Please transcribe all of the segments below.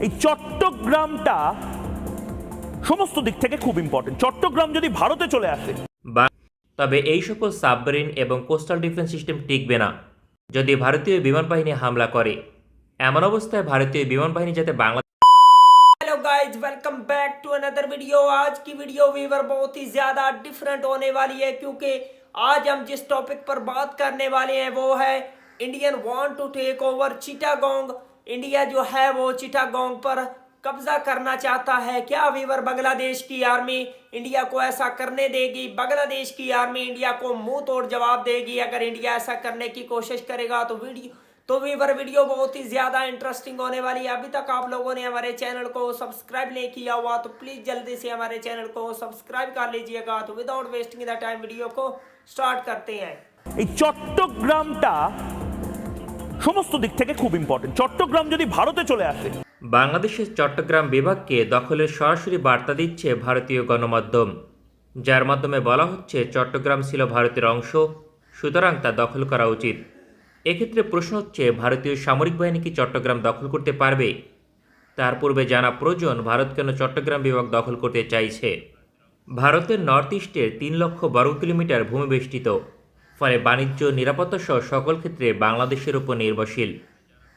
এই চট্টগ্রামটা সমস্ত দিক থেকে খুব ইম্পর্টেন্ট। চট্টগ্রাম যদি ভারতে চলে আসে, তবে এই সকল সাবমেরিন এবং কোস্টাল ডিফেন্স সিস্টেম টিকবে না যদি ভারতীয় বিমান বাহিনী হামলা করে। এমন অবস্থায় ভারতীয় বিমান বাহিনী যাতে Bangladesh. Hello guys, welcome back to another video. आज की वीडियो व्यूअर बहुत ही ज़्यादा डिफरेंट होने वाली है, क्योंकि आज हम जिस टॉपिक पर बात करने वाले हैं वो है Indian want to take over Chittagong. India जो है वो चिटागोंग पर कब्जा करना चाहता है। क्या व्यूअर बांग्लादेश की आर्मी इंडिया को ऐसा करने देगी? बांग्लादेश की आर्मी इंडिया को मुंह तोड़ जवाब देगी अगर इंडिया ऐसा करने की कोशिश करेगा? तो वीडियो बहुत ही ज़्यादा इंटरेस्टिंग होने वाली है। अभी तक आप लोगों ने हमारे चैनल को सब्सक्राइब नहीं किया हुआ तो प्लीज़ जल्दी से हमारे चैनल को सब्सक्राइब कर लीजिएगा। तो without wasting the time video को स्टार्ट करते हैं। এই চট্টগ্রামটা সমস্ত দিক থেকে খুব ইম্পর্টেন্ট। চট্টগ্রাম যদি ভারতে চলে আসে, বাংলাদেশের চট্টগ্রাম বিভাগকে দখলের সরাসরি বার্তা দিচ্ছে ভারতীয় গণমাধ্যম, যার মাধ্যমে বলা হচ্ছে চট্টগ্রাম ছিল ভারতের অংশ, সুতরাং তা দখল করা উচিত। এক্ষেত্রে প্রশ্ন হচ্ছে, ভারতীয় সামরিক বাহিনী কি চট্টগ্রাম দখল করতে পারবে? তার পূর্বে জানা প্রয়োজন ভারত কেন চট্টগ্রাম বিভাগ দখল করতে চাইছে। ভারতের নর্থ ইস্টের 3 লক্ষ বর্গ কিলোমিটার ভূমি বেষ্টিত, ফলে বাণিজ্য, নিরাপত্তা সহ সকল ক্ষেত্রে বাংলাদেশের উপর নির্ভরশীল।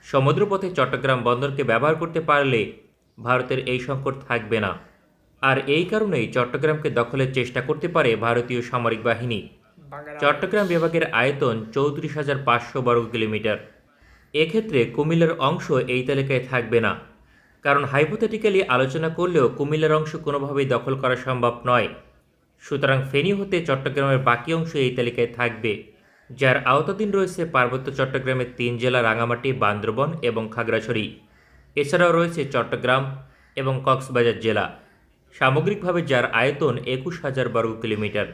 সমুদ্রপথে চট্টগ্রাম বন্দরকে ব্যবহার করতে পারলে ভারতের এই সংকট থাকবে না। আর এই কারণেই চট্টগ্রামকে দখলের চেষ্টা করতে পারে ভারতীয় সামরিক বাহিনী। চট্টগ্রাম বিভাগের আয়তন 34,500 বর্গ কিলোমিটার। এক্ষেত্রে কুমিল্লার অংশ এই তালিকায় থাকবে না, কারণ হাইপোথেটিক্যালি আলোচনা করলেও কুমিল্লার অংশ কোনোভাবেই দখল করা সম্ভব নয়। সুতরাং ফেনী হতে চট্টগ্রামের বাকি অংশ এই তালিকায় থাকবে, যার আওতাধীন রয়েছে পার্বত্য চট্টগ্রামের 3 জেলা রাঙামাটি, বান্দরবন এবং খাগড়াছড়ি। এছাড়াও রয়েছে চট্টগ্রাম এবং কক্সবাজার জেলা, সামগ্রিকভাবে যার আয়তন 21,000 বর্গ কিলোমিটার।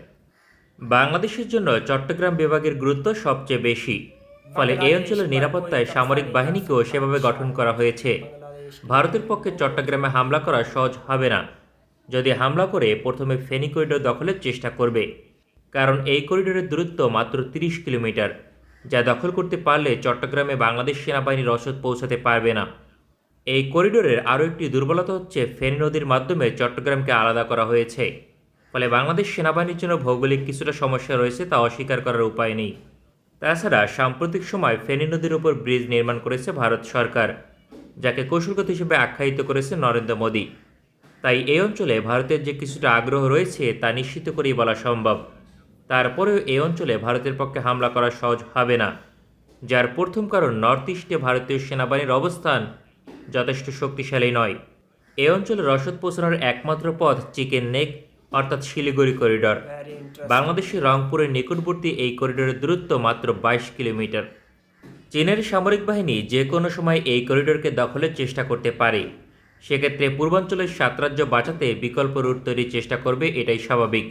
বাংলাদেশের জন্য চট্টগ্রাম বিভাগের গুরুত্ব সবচেয়ে বেশি, ফলে এই অঞ্চলের নিরাপত্তায় সামরিক বাহিনীকেও সেভাবে গঠন করা হয়েছে। ভারতের পক্ষে চট্টগ্রামে হামলা করা সহজ হবে না। যদি হামলা করে প্রথমে ফেনী করিডোর দখলের চেষ্টা করবে, কারণ এই করিডোরের দূরত্ব মাত্র 30 কিলোমিটার, যা দখল করতে পারলে চট্টগ্রামে বাংলাদেশ সেনাবাহিনীর রসদ পৌঁছাতে পারবে না। এই করিডোরের আরও একটি দুর্বলতা হচ্ছে ফেনী নদীর মাধ্যমে চট্টগ্রামকে আলাদা করা হয়েছে, ফলে বাংলাদেশ সেনাবাহিনীর জন্য ভৌগোলিক কিছুটা সমস্যা রয়েছে, তা অস্বীকার করার উপায় নেই। তাছাড়া সাম্প্রতিক সময় ফেনী নদীর উপর ব্রিজ নির্মাণ করেছে ভারত সরকার, যাকে কৌশলগত হিসেবে আখ্যায়িত করেছে নরেন্দ্র মোদী। তাই এই অঞ্চলে ভারতের যে কিছুটা আগ্রহ রয়েছে তা নিশ্চিত করেই বলা সম্ভব। তারপরেও এই অঞ্চলে ভারতের পক্ষে হামলা করা সহজ হবে না, যার প্রথম কারণ নর্থ ইস্টে ভারতীয় সেনাবাহিনীর অবস্থান যথেষ্ট শক্তিশালী নয়। এই অঞ্চলে রসদ পৌঁছানোর একমাত্র পথ চিকেন নেক অর্থাৎ শিলিগুড়ি করিডোর। বাংলাদেশের রংপুরের নিকটবর্তী এই করিডোরের দূরত্ব মাত্র 22 কিলোমিটার। চীনের সামরিক বাহিনী যে কোনো সময় এই করিডোরকে দখলের চেষ্টা করতে পারে। সেক্ষেত্রে পূর্বাঞ্চলের 7 রাজ্য বাঁচাতে বিকল্প রুট তৈরির চেষ্টা করবে, এটাই স্বাভাবিক।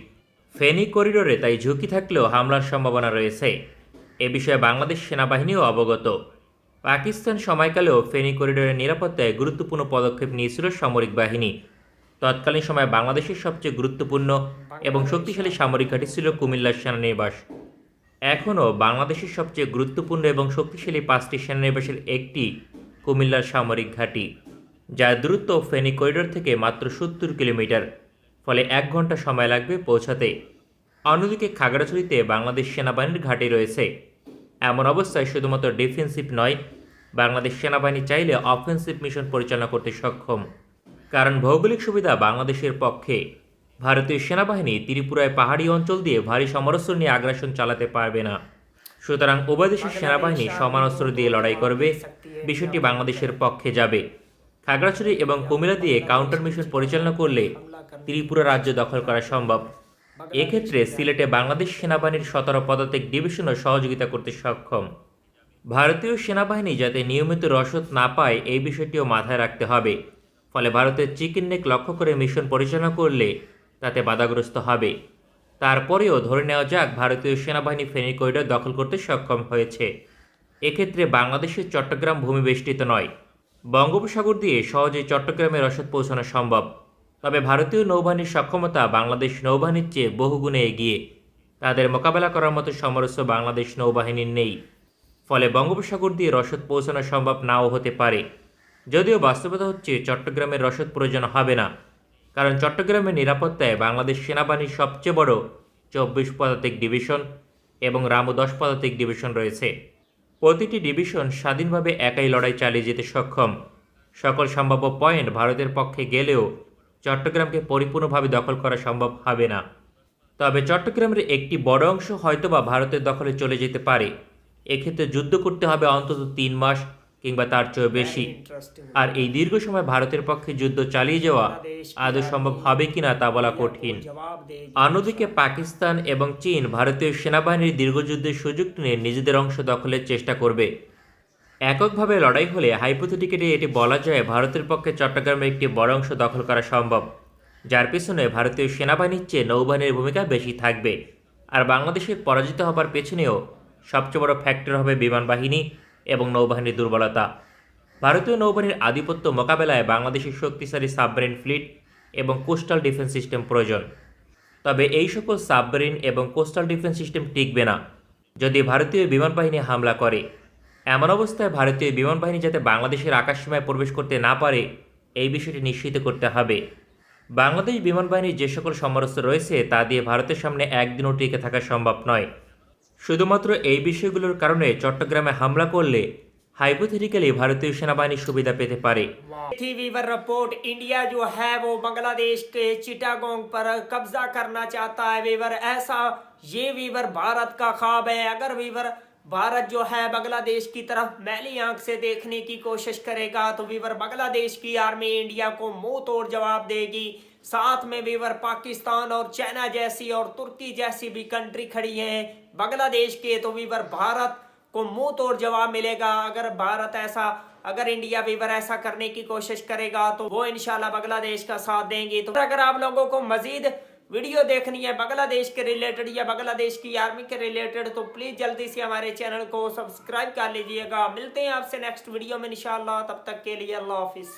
ফেনী করিডোরে তাই ঝুঁকি থাকলেও হামলার সম্ভাবনা রয়েছে, এ বিষয়ে বাংলাদেশ সেনাবাহিনীও অবগত। পাকিস্তান সময়কালেও ফেনী করিডোরের নিরাপত্তায় গুরুত্বপূর্ণ পদক্ষেপ নিয়েছিল সামরিক বাহিনী। তৎকালীন সময়ে বাংলাদেশের সবচেয়ে গুরুত্বপূর্ণ এবং শক্তিশালী সামরিক ঘাঁটি ছিল কুমিল্লার সেনানিবাস। এখনও বাংলাদেশের সবচেয়ে গুরুত্বপূর্ণ এবং শক্তিশালী 5টি সেনানিবাসের একটি কুমিল্লার সামরিক ঘাঁটি, যার দূরত্ব ফেনী করিডোর থেকে মাত্র 70 কিলোমিটার, ফলে 1 ঘন্টা সময় লাগবে পৌঁছাতে। অন্যদিকে খাগড়াছড়িতে বাংলাদেশ সেনাবাহিনীর ঘাঁটি রয়েছে। এমন অবস্থায় শুধুমাত্র ডিফেন্সিভ নয়, বাংলাদেশ সেনাবাহিনী চাইলে অফেন্সিভ মিশন পরিচালনা করতে সক্ষম, কারণ ভৌগোলিক সুবিধা বাংলাদেশের পক্ষে। ভারতীয় সেনাবাহিনী ত্রিপুরায় পাহাড়ি অঞ্চল দিয়ে ভারী সমরাস্ত্র নিয়ে আগ্রাসন চালাতে পারবে না। সুতরাং উভয় দেশের সেনাবাহিনী সমান অস্ত্র দিয়ে লড়াই করবে, বিষয়টি বাংলাদেশের পক্ষে যাবে। খাগড়াছড়ি এবং কুমিল্লা দিয়ে কাউন্টার মিশন পরিচালনা করলে ত্রিপুরা রাজ্য দখল করা সম্ভব। এক্ষেত্রে সিলেটে বাংলাদেশ সেনাবাহিনীর 17 পদাতিক ডিভিশনও সহযোগিতা করতে সক্ষম। ভারতীয় সেনাবাহিনী যাতে নিয়মিত রসদ না পায় এই বিষয়টিও মাথায় রাখতে হবে, ফলে ভারতের চিকেন নেক লক্ষ্য করে মিশন পরিচালনা করলে তাতে বাধাগ্রস্ত হবে। তারপরেও ধরে নেওয়া যাক ভারতীয় সেনাবাহিনী ফেনী করিডোর দখল করতে সক্ষম হয়েছে। এক্ষেত্রে বাংলাদেশের চট্টগ্রাম ভূমি বেষ্টিত নয়, বঙ্গোপসাগর দিয়ে সহজেই চট্টগ্রামে রসদ পৌঁছানো সম্ভব। তবে ভারতীয় নৌবাহিনীর সক্ষমতা বাংলাদেশ নৌবাহিনীর চেয়ে বহুগুণে এগিয়ে। তাদের মোকাবেলা করার মতো সমরস্য বাংলাদেশ নৌবাহিনীর নেই, ফলে বঙ্গোপসাগর দিয়ে রসদ পৌঁছানো সম্ভব নাও হতে পারে, যদিও বাস্তবতা হচ্ছে চট্টগ্রামের রসদ প্রয়োজন হবে না, কারণ চট্টগ্রামের নিরাপত্তায় বাংলাদেশ সেনাবাহিনীর সবচেয়ে বড় 24 পদাতিক ডিভিশন এবং রামু 10 পদাতিক ডিভিশন রয়েছে। প্রতিটি ডিভিশন স্বাধীনভাবে একাই লড়াই চালিয়ে যেতে সক্ষম। সকল সম্ভাব্য পয়েন্ট ভারতের পক্ষে গেলেও চট্টগ্রামকে পরিপূর্ণভাবে দখল করা সম্ভব হবে না। তবে চট্টগ্রামের একটি বড় অংশ হয়তোবা ভারতের দখলে চলে যেতে পারে। এক্ষেত্রে যুদ্ধ করতে হবে অন্তত 3 মাস কিংবা তার চেয়েও বেশি। আর এই দীর্ঘ সময় ভারতের পক্ষে যুদ্ধ চালিয়ে যাওয়া আদৌ সম্ভব হবে কিনা তা বলা কঠিন। অন্যদিকে পাকিস্তান এবং চীন ভারতীয় সেনাবাহিনীর দীর্ঘযুদ্ধের সুযোগ নিয়ে নিজেদের অংশ দখলের চেষ্টা করবে। এককভাবে লড়াই হলে হাইপোথেটিক্যালি এটি বলা যায় ভারতের পক্ষে চট্টগ্রামের একটি বড় অংশ দখল করা সম্ভব, যার পেছনে ভারতীয় সেনাবাহিনীর চেয়ে নৌবাহিনীর ভূমিকা বেশি থাকবে। আর বাংলাদেশের পরাজিত হবার পেছনেও সবচেয়ে বড় ফ্যাক্টর হবে বিমান বাহিনী এবং নৌবাহিনীর দুর্বলতা। ভারতীয় নৌবাহিনীর আধিপত্য মোকাবেলায় বাংলাদেশের শক্তিশালী সাবমেরিন ফ্লিট এবং কোস্টাল ডিফেন্স সিস্টেম প্রয়োজন। তবে এই সকল সাবমেরিন এবং কোস্টাল ডিফেন্স সিস্টেম টিকবে না যদি ভারতীয় বিমান বাহিনী হামলা করে। এমন অবস্থায় ভারতীয় বিমান বাহিনী যাতে বাংলাদেশের আকাশসীমায় প্রবেশ করতে না পারে এই বিষয়টি নিশ্চিত করতে হবে। বাংলাদেশ বিমান বাহিনীর যে সকল সমরাস্ত্র রয়েছে তা দিয়ে ভারতের সামনে একদিনও টিকে থাকা সম্ভব নয়। শুধুমাত্র এই বিষয়গুলোর কারণে চট্টগ্রামে হামলা করলে हाइपोथेटिकली भारतीय सेनाबाहिनी सुविधा पेते पारे। थी वीवर रिपोर्ट, इंडिया जो है वो बांग्लादेश के चिटागोंग पर कब्जा करना चाहता है वीवर। ऐसा ये वीवर भारत का ख्वाब है। अगर वीवर भारत जो है बांग्लादेश की तरफ मैली आंख से देखने की कोशिश करेगा तो वीवर बांग्लादेश की आर्मी इंडिया को मुंह तोड़ जवाब देगी। साथ में वीवर पाकिस्तान और चाइना जैसी और तुर्की जैसी भी कंट्री खड़ी है बांग्लादेश के, तो वीवर भारत को मुंह तोड़ जवाब मिलेगा। अगर इंडिया वीवर ऐसा करने की कोशिश करेगा तो वो इंशाल्लाह बांग्लादेश का साथ देंगे। तो अगर आप लोगों को मजीद वीडियो देखनी है बांग्लादेश के रिलेटेड या बांग्लादेश की आर्मी के रिलेटेड तो प्लीज जल्दी से हमारे चैनल को सब्सक्राइब कर लीजिएगा। मिलते हैं आपसे नेक्स्ट वीडियो में इंशाल्लाह, तब तक के लिए अल्लाह हाफिज।